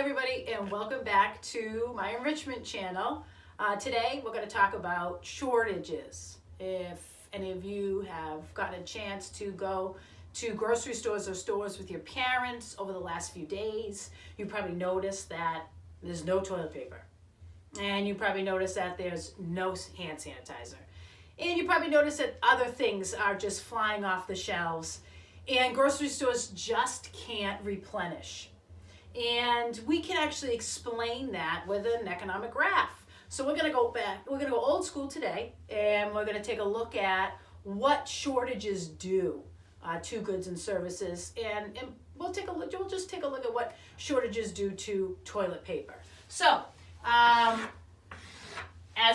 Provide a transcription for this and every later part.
everybody, and welcome back to my enrichment channel. Today we're going to talk about shortages. If any of you have gotten a chance to go to grocery stores or stores with your parents over the last few days, you probably noticed that there's no toilet paper. And you probably noticed that there's no hand sanitizer. And you probably noticed that other things are just flying off the shelves. And grocery stores just can't replenish. And we can actually explain that with an economic graph. So we're going to go back, we're going to go old school today, and we're going to take a look at what shortages do to goods and services. And we'll just take a look at what shortages do to toilet paper. So, as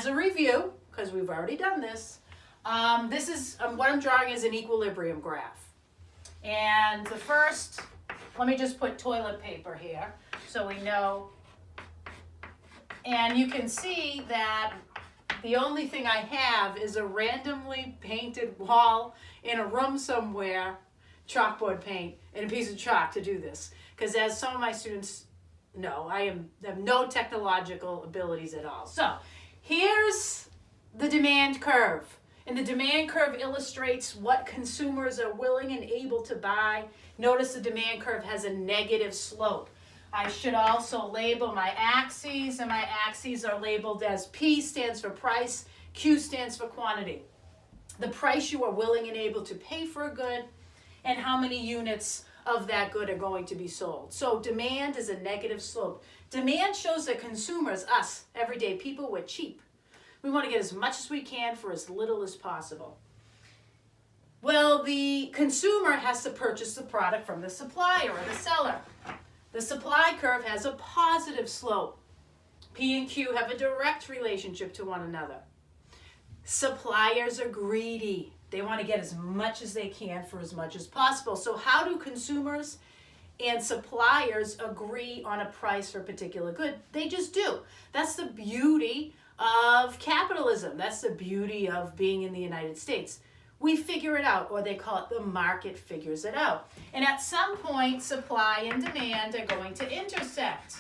a review, because we've already done this, this is what I'm drawing is an equilibrium graph. And the first, let me just put toilet paper here so we know. And you can see that the only thing I have is a randomly painted wall in a room somewhere, chalkboard paint, and a piece of chalk to do this. Because as some of my students know, I have no technological abilities at all. So here's the demand curve. And the demand curve illustrates what consumers are willing and able to buy. Notice the demand curve has a negative slope. I should also label my axes, and my axes are labeled as P stands for price, Q stands for quantity. The price you are willing and able to pay for a good, and how many units of that good are going to be sold. So demand is a negative slope. Demand shows that consumers, us, everyday people, we're cheap. We want to get as much as we can for as little as possible. Well, the consumer has to purchase the product from the supplier or the seller. The supply curve has a positive slope. P and Q have a direct relationship to one another. Suppliers are greedy. They want to get as much as they can for as much as possible. So how do consumers and suppliers agree on a price for a particular good? They just do. That's the beauty of capitalism. That's the beauty of being in the United States. We figure it out, or they call it the market figures it out. And at some point, supply and demand are going to intersect.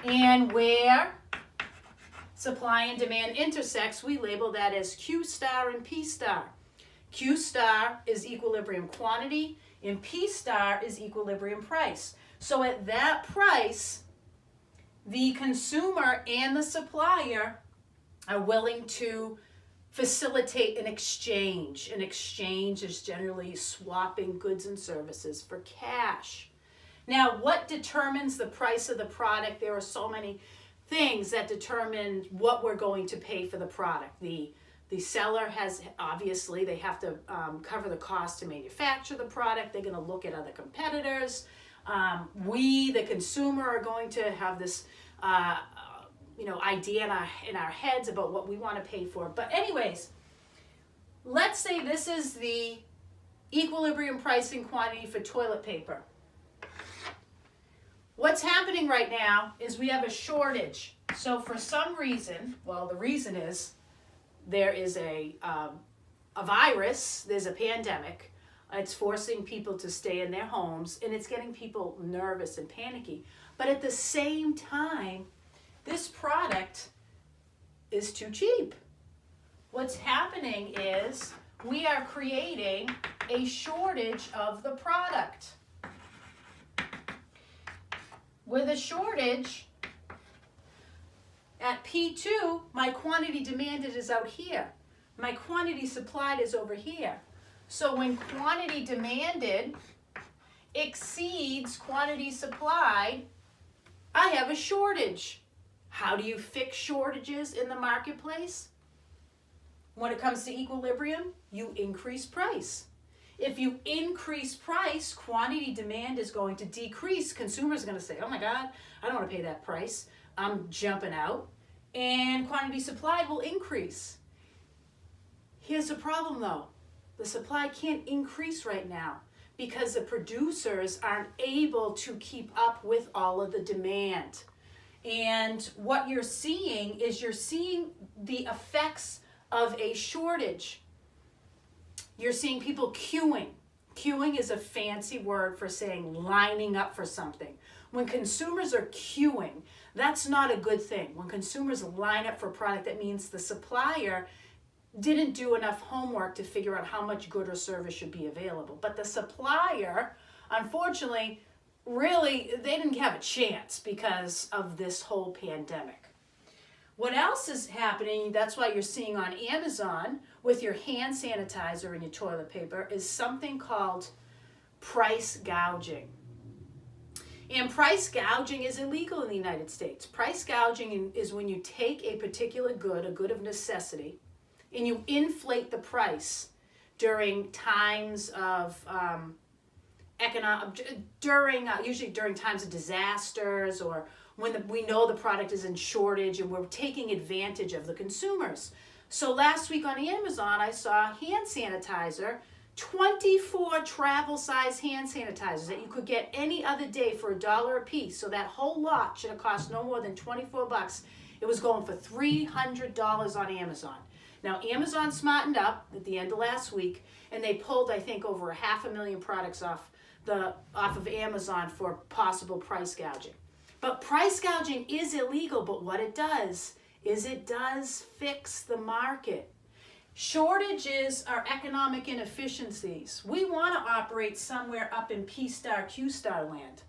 And where supply and demand intersects, we label that as Q star and P star. Q star is equilibrium quantity, and P star is equilibrium price. So at that price, the consumer and the supplier are willing to facilitate an exchange. An exchange is generally swapping goods and services for cash. Now, what determines the price of the product? There are so many things that determine what we're going to pay for the product. The seller has, obviously, they have to cover the cost to manufacture the product. They're going to look at other competitors. We, the consumer, are going to have this idea in our heads about what we want to pay for. But anyways, let's say this is the equilibrium pricing quantity for toilet paper. What's happening right now is we have a shortage. So for some reason, well, the reason is there is a virus, there's a pandemic. It's forcing people to stay in their homes, and it's getting people nervous and panicky. But at the same time, this product is too cheap. What's happening is we are creating a shortage of the product. With a shortage, at P2, my quantity demanded is out here. My quantity supplied is over here. So when quantity demanded exceeds quantity supplied, I have a shortage. How do you fix shortages in the marketplace? When it comes to equilibrium, you increase price. If you increase price, quantity demand is going to decrease. Consumers are going to say, oh my God, I don't want to pay that price. I'm jumping out. And quantity supplied will increase. Here's the problem though. The supply can't increase right now because the producers aren't able to keep up with all of the demand. And what you're seeing is the effects of a shortage. You're seeing people queuing. Queuing is a fancy word for saying lining up for something. when consumers are queuing, that's not a good thing. When consumers line up for a product, that means the supplier didn't do enough homework to figure out how much good or service should be available. But the supplier, unfortunately, really, they didn't have a chance because of this whole pandemic. What else is happening, that's why you're seeing on Amazon with your hand sanitizer and your toilet paper, is something called price gouging. And price gouging is illegal in the United States. Price gouging is when you take a particular good, a good of necessity, and you inflate the price during times of usually during times of disasters, or when we know the product is in shortage and we're taking advantage of the consumers. So last week on Amazon, I saw hand sanitizer, 24 travel size hand sanitizers that you could get any other day for $1 a piece. So that whole lot should have cost no more than 24 bucks. It was going for $300 on Amazon. Now, Amazon smartened up at the end of last week, and they pulled, I think, over 500,000 products off of Amazon for possible price gouging. But price gouging is illegal, but what it does is it does fix the market. Shortages are economic inefficiencies. We want to operate somewhere up in P-star, Q-star land.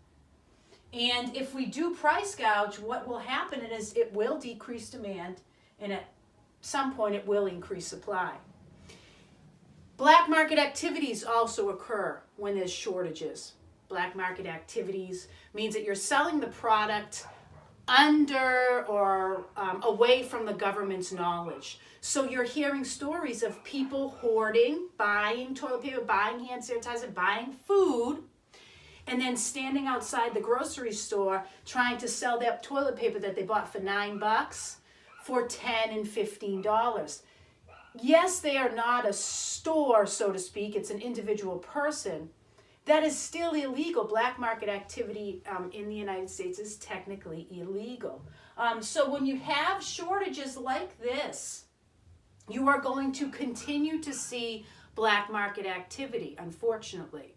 And if we do price gouge, what will happen is it will decrease demand, and at some point it will increase supply. Black market activities also occur when there's shortages. Black market activities means that you're selling the product under or away from the government's knowledge. So you're hearing stories of people hoarding, buying toilet paper, buying hand sanitizer, buying food, and then standing outside the grocery store trying to sell that toilet paper that they bought for $9 for $10 and $15. Yes, they are not a store, so to speak. It's an individual person. That is still illegal. Black market activity in the United States is technically illegal. So when you have shortages like this, you are going to continue to see black market activity, unfortunately.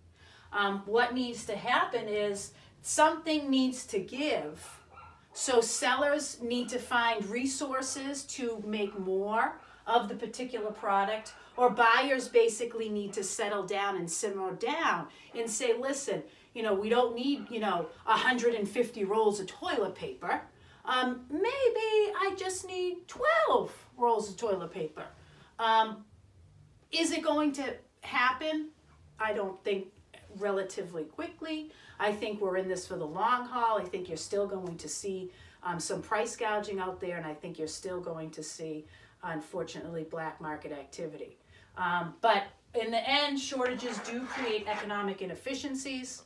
What needs to happen is something needs to give. So sellers need to find resources to make more of the particular product, or buyers basically need to settle down and simmer down and say, listen, we don't need, 150 rolls of toilet paper. Maybe I just need 12 rolls of toilet paper. Is it going to happen? I don't think relatively quickly. I think we're in this for the long haul. I think you're still going to see some price gouging out there, and I think you're still going to see, unfortunately, black market activity. But in the end, shortages do create economic inefficiencies.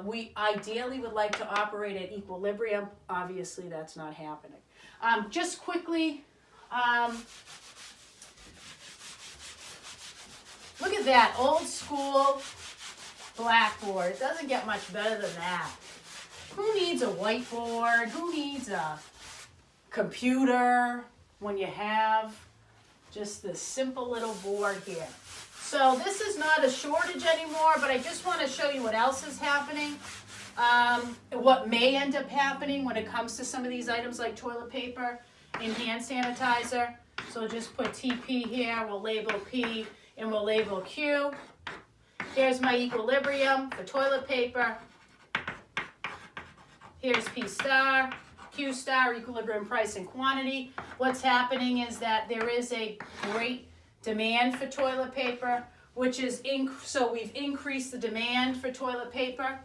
We ideally would like to operate at equilibrium. Obviously, that's not happening. Just quickly, look at that old school blackboard. It doesn't get much better than that. Who needs a whiteboard? Who needs a computer when you have just this simple little board here? So this is not a shortage anymore, but I just want to show you what else is happening. What may end up happening when it comes to some of these items like toilet paper and hand sanitizer. So just put TP here, we'll label P, and we'll label Q. Here's my equilibrium for toilet paper. Here's P star, Q star, equilibrium price and quantity. What's happening is that there is a great demand for toilet paper, which is, so we've increased the demand for toilet paper.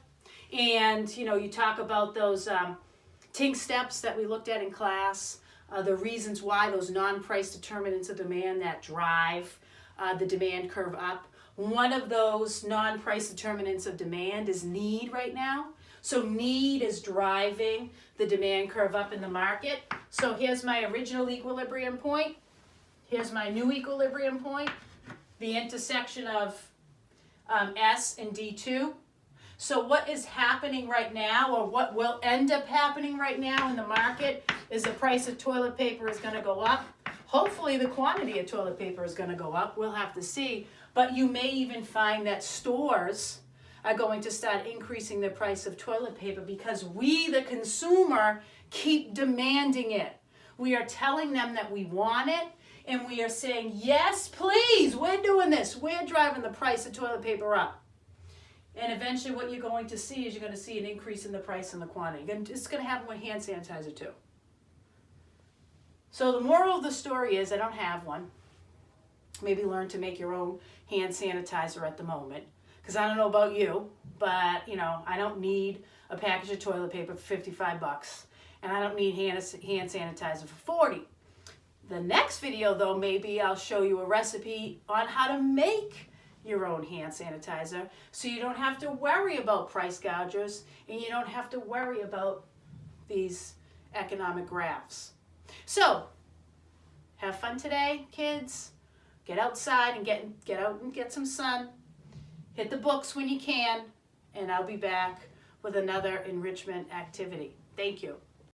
And, you talk about those Tink steps that we looked at in class, the reasons why, those non-price determinants of demand that drive the demand curve up. One of those non-price determinants of demand is need right now. So need is driving the demand curve up in the market. So here's my original equilibrium point. Here's my new equilibrium point, the intersection of S and D2. So what is happening right now, or what will end up happening right now in the market, is the price of toilet paper is going to go up. Hopefully the quantity of toilet paper is going to go up. We'll have to see. But you may even find that stores are going to start increasing the price of toilet paper because we, the consumer, keep demanding it. We are telling them that we want it, and we are saying, yes, please, we're doing this. We're driving the price of toilet paper up. And eventually what you're going to see is you're going to see an increase in the price and the quantity. And it's going to happen with hand sanitizer too. So the moral of the story is, I don't have one. Maybe learn to make your own hand sanitizer at the moment. Because I don't know about you, but I don't need a package of toilet paper for 55 bucks. And I don't need hand sanitizer for 40. The next video though, maybe I'll show you a recipe on how to make your own hand sanitizer so you don't have to worry about price gougers and you don't have to worry about these economic graphs. So, have fun today, kids. Get outside and get out and get some sun. Hit the books when you can, and I'll be back with another enrichment activity. Thank you.